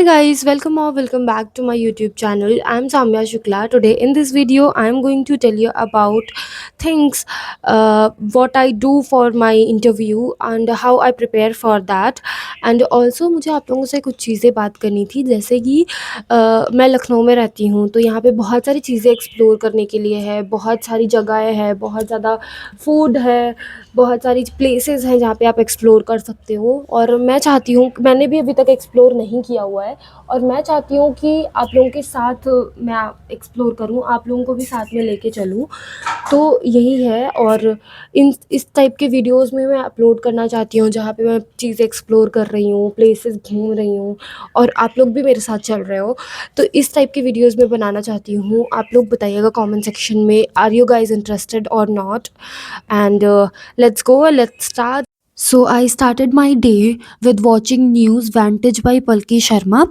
guys, welcome or welcome back to my YouTube channel. I'm Samya Shukla. Today in this video, I'm going to tell you about things what I do for my interview and how I prepare for that. And also मुझे आप लोगों से कुछ चीज़ें बात करनी थी, जैसे कि मैं लखनऊ में रहती हूँ, तो यहाँ पे बहुत सारी चीज़ें एक्सप्लोर करने के लिए है, बहुत सारी जगहें हैं, बहुत ज़्यादा फूड है, बहुत सारी प्लेसेस हैं जहाँ पे आप एक्सप्लोर कर सकते हो। और मैं चाहती हूँ, मैंने भी अभी तक एक्सप्लोर नहीं किया हुआ है, और मैं चाहती हूँ कि आप लोगों के साथ मैं एक्सप्लोर करूँ, आप लोगों को भी साथ में लेके चलूँ। तो यही है। और इन इस टाइप के वीडियोस में मैं अपलोड करना चाहती हूँ जहाँ पे मैं चीज़ें एक्सप्लोर कर रही हूँ, प्लेसेस घूम रही हूँ, और आप लोग भी मेरे साथ चल रहे हो। तो इस टाइप की वीडियोस मैं बनाना चाहती हूँ। आप लोग बताइएगा कमेंट सेक्शन में, आर यू गाइज इंटरेस्टेड और not. And let's start. So I started my day with watching news Vantage by Palki Sharma.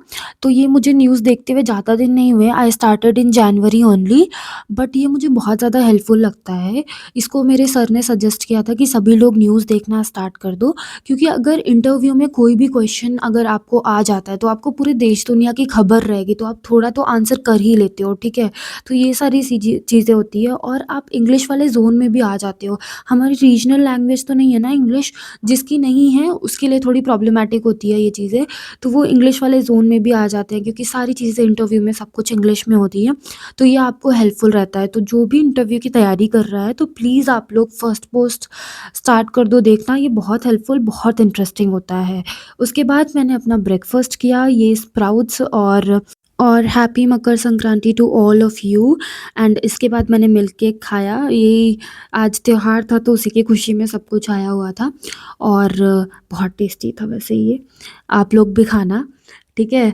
तो ये मुझे न्यूज़ देखते हुए ज़्यादा दिन नहीं हुए, I started in January only, but ये मुझे बहुत ज़्यादा हेल्पफुल लगता है। इसको मेरे सर ने सजेस्ट किया था कि सभी लोग न्यूज़ देखना स्टार्ट कर दो, क्योंकि अगर इंटरव्यू में कोई भी क्वेश्चन अगर आपको आ जाता है तो आपको पूरे देश दुनिया की खबर रहेगी, तो आप थोड़ा तो आंसर कर ही लेते हो, ठीक है। तो ये सारी चीज़ें होती है, और आप इंग्लिश वाले जोन में भी आ जाते हो। हमारी रीजनल लैंग्वेज तो नहीं है ना इंग्लिश, जिसकी नहीं है उसके लिए थोड़ी प्रॉब्लमैटिक होती है ये चीज़ें। तो वो इंग्लिश वाले ज़ोन में भी आ जाते हैं, क्योंकि सारी चीज़ें इंटरव्यू में सब कुछ इंग्लिश में होती है। तो ये आपको हेल्पफुल रहता है। तो जो भी इंटरव्यू की तैयारी कर रहा है, तो प्लीज़ आप लोग फर्स्ट पोस्ट स्टार्ट कर दो देखना, ये बहुत हेल्पफुल, बहुत इंटरेस्टिंग होता है। उसके बाद मैंने अपना ब्रेकफास्ट किया, ये स्प्राउट्स और happy Makar Sankranti to all of you. And इसके बाद मैंने मिल्क केक खाया। ये आज त्योहार था, तो उसी की खुशी में सब कुछ आया हुआ था, और बहुत टेस्टी था वैसे ये। आप लोग भी खाना, ठीक है।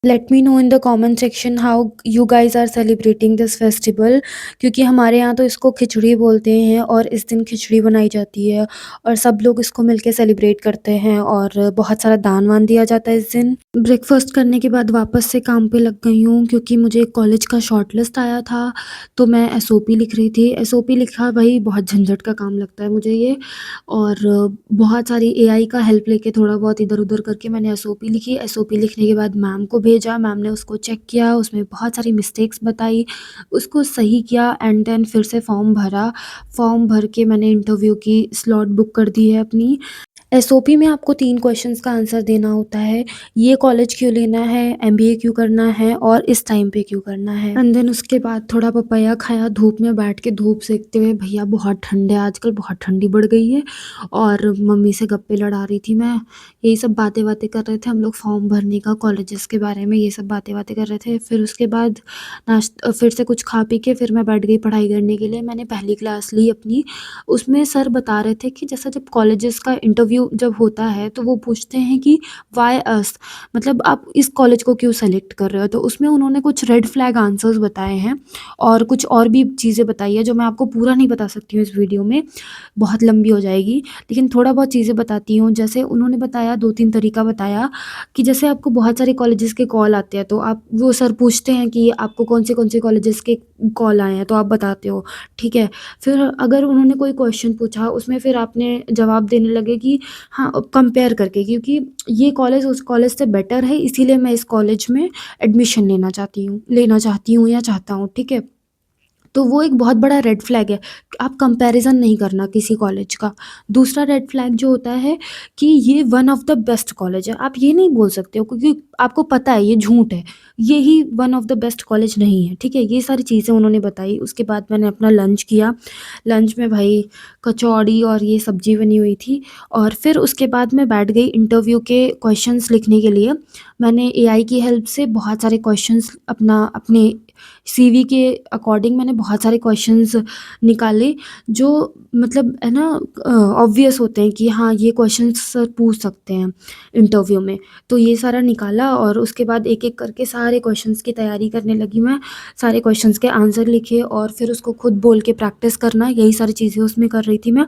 Let me know in the comment section how you guys are celebrating this festival, क्योंकि हमारे यहाँ तो इसको खिचड़ी बोलते हैं, और इस दिन खिचड़ी बनाई जाती है, और सब लोग इसको मिलके सेलिब्रेट करते हैं, और बहुत सारा दान वान दिया जाता है इस दिन। ब्रेकफास्ट करने के बाद वापस से काम पे लग गई हूँ, क्योंकि मुझे कॉलेज का शॉर्ट लिस्ट आया था, तो मैं एसओपी लिख रही थी। एसओपी लिखा भाई बहुत झंझट का काम लगता है मुझे ये, और बहुत सारी एआई का हेल्प लेके थोड़ा बहुत इधर-उधर करके मैंने एसओपी लिखी। एसओपी लिखने के बाद मैम को भेजा, मैम ने उसको चेक किया, उसमें बहुत सारी मिस्टेक्स बताई, उसको सही किया, एंड देन फिर से फॉर्म भरा। फॉर्म भर के मैंने इंटरव्यू की स्लॉट बुक कर दी है अपनी। एसओपी में आपको 3 क्वेश्चंस का आंसर देना होता है, ये कॉलेज क्यों लेना है, एमबीए क्यों करना है, और इस टाइम पे क्यों करना है। एंड देन उसके बाद थोड़ा पपाया खाया, धूप में बैठ के धूप सेकते हुए। भैया बहुत ठंड है आजकल, बहुत ठंडी बढ़ गई है, और मम्मी से गप्पे लड़ा रही थी मैं। यही सब बातें कर रहे थे हम लोग, फॉर्म भरने का, कॉलेजेस के बारे में, ये सब बातें कर रहे थे। फिर उसके बाद फिर से कुछ खा पी के फिर मैं बैठ गई पढ़ाई करने के लिए। मैंने पहली क्लास ली अपनी, उसमें सर बता रहे थे कि जैसा जब कॉलेजेस का इंटरव्यू जब होता है, तो वो पूछते हैं कि व्हाई अस, मतलब आप इस कॉलेज को क्यों सेलेक्ट कर रहे हो। तो उसमें उन्होंने कुछ रेड फ्लैग आंसर्स बताए हैं, और कुछ और भी चीज़ें बताई है जो मैं आपको पूरा नहीं बता सकती हूँ इस वीडियो में, बहुत लंबी हो जाएगी। लेकिन थोड़ा बहुत चीज़ें बताती हूँ। जैसे उन्होंने बताया, 2-3 तरीका बताया, कि जैसे आपको बहुत सारे कॉलेजेस के कॉल आते हैं, तो आप, वो सर पूछते हैं कि आपको कौन से कॉलेजेस के कॉल आए हैं, तो आप बताते हो, ठीक है। फिर अगर उन्होंने कोई क्वेश्चन पूछा, उसमें फिर आपने जवाब देने लगे कि हाँ, कंपेयर करके, क्योंकि ये कॉलेज उस कॉलेज से बेटर है, इसीलिए मैं इस कॉलेज में एडमिशन लेना चाहती हूँ या चाहता हूँ, ठीक है। तो वो एक बहुत बड़ा रेड फ्लैग है, आप कंपैरिज़न नहीं करना किसी कॉलेज का। दूसरा रेड फ्लैग जो होता है कि ये one of the best college है, आप ये नहीं बोल सकते हो, क्योंकि आपको पता है ये झूठ है, ये ही one of the best college नहीं है, ठीक है। ये सारी चीज़ें उन्होंने बताई। उसके बाद मैंने अपना लंच किया। लंच में भाई कचौड़ी और ये सब्ज़ी बनी हुई थी, और फिर उसके बाद मैं बैठ गई इंटरव्यू के क्वेश्चंस लिखने के लिए। मैंने एआई की हेल्प से बहुत सारे क्वेश्चंस अपने सीवी के अकॉर्डिंग मैंने बहुत सारे क्वेश्चंस निकाले, जो मतलब है ना, ऑब्वियस होते हैं कि हाँ, ये क्वेश्चंस सर पूछ सकते हैं इंटरव्यू में। तो ये सारा निकाला, और उसके बाद एक-एक करके सारे क्वेश्चंस की तैयारी करने लगी मैं। सारे क्वेश्चंस के आंसर लिखे, और फिर उसको खुद बोल के प्रैक्टिस करना, यही सारी चीज़ें उसमें कर रही थी मैं।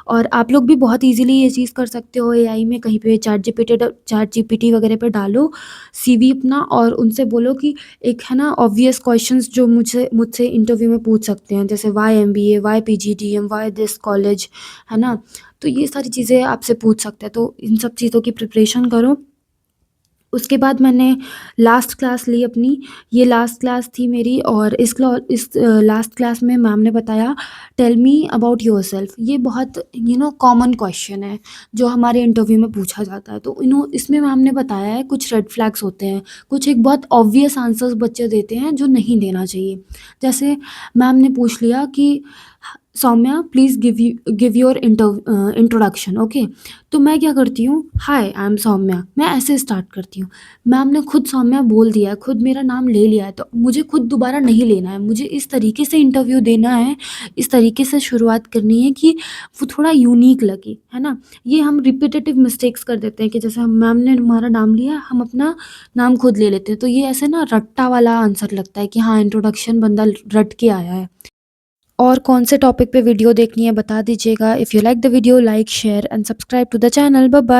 और आप लोग भी बहुत ईज़िली ये चीज़ कर सकते हो एआई में, कहीं पे चैट जीपीटी वगैरह पे डालो सीवी अपना, और उनसे बोलो कि एक है ना ऑब्वियस क्वेश्चंस जो मुझसे इंटरव्यू में पूछ सकते हैं, जैसे why MBA, why PGDM, why this college, है ना? तो ये सारी चीज़ें आपसे पूछ सकते हैं, तो इन सब चीज़ों की प्रिपरेशन करो। उसके बाद मैंने लास्ट क्लास ली अपनी, ये लास्ट क्लास थी मेरी और इस लास्ट क्लास में मैम ने बताया टेल मी अबाउट योरसेल्फ। ये बहुत कॉमन क्वेश्चन है जो हमारे इंटरव्यू में पूछा जाता है। तो इसमें मैम ने बताया है कुछ रेड फ्लैग्स होते हैं, कुछ एक बहुत ऑब्वियस आंसर्स बच्चे देते हैं जो नहीं देना चाहिए। जैसे मैम ने पूछ लिया कि Soumya please give your introduction, okay. तो मैं क्या करती हूँ, हाय आई एम सौम्या, मैं ऐसे स्टार्ट करती हूँ। मैम ने खुद सौम्या बोल दिया है, खुद मेरा नाम ले लिया है, तो मुझे खुद दोबारा नहीं लेना है। मुझे इस तरीके से इंटरव्यू देना है, इस तरीके से शुरुआत करनी है कि वो थोड़ा यूनिक लगे, है ना। ये हम रिपीटेटिव मिस्टेक्स कर देते हैं कि जैसे हम मैम ने हमारा नाम लिया, हम अपना नाम खुद ले लेते हैं, तो ये ऐसे ना रट्टा वाला आंसर लगता है कि हाँ इंट्रोडक्शन बंदा रट के आया है। और कौन से टॉपिक पे वीडियो देखनी है बता दीजिएगा। If you like the video, like share and subscribe to the channel. Bye bye.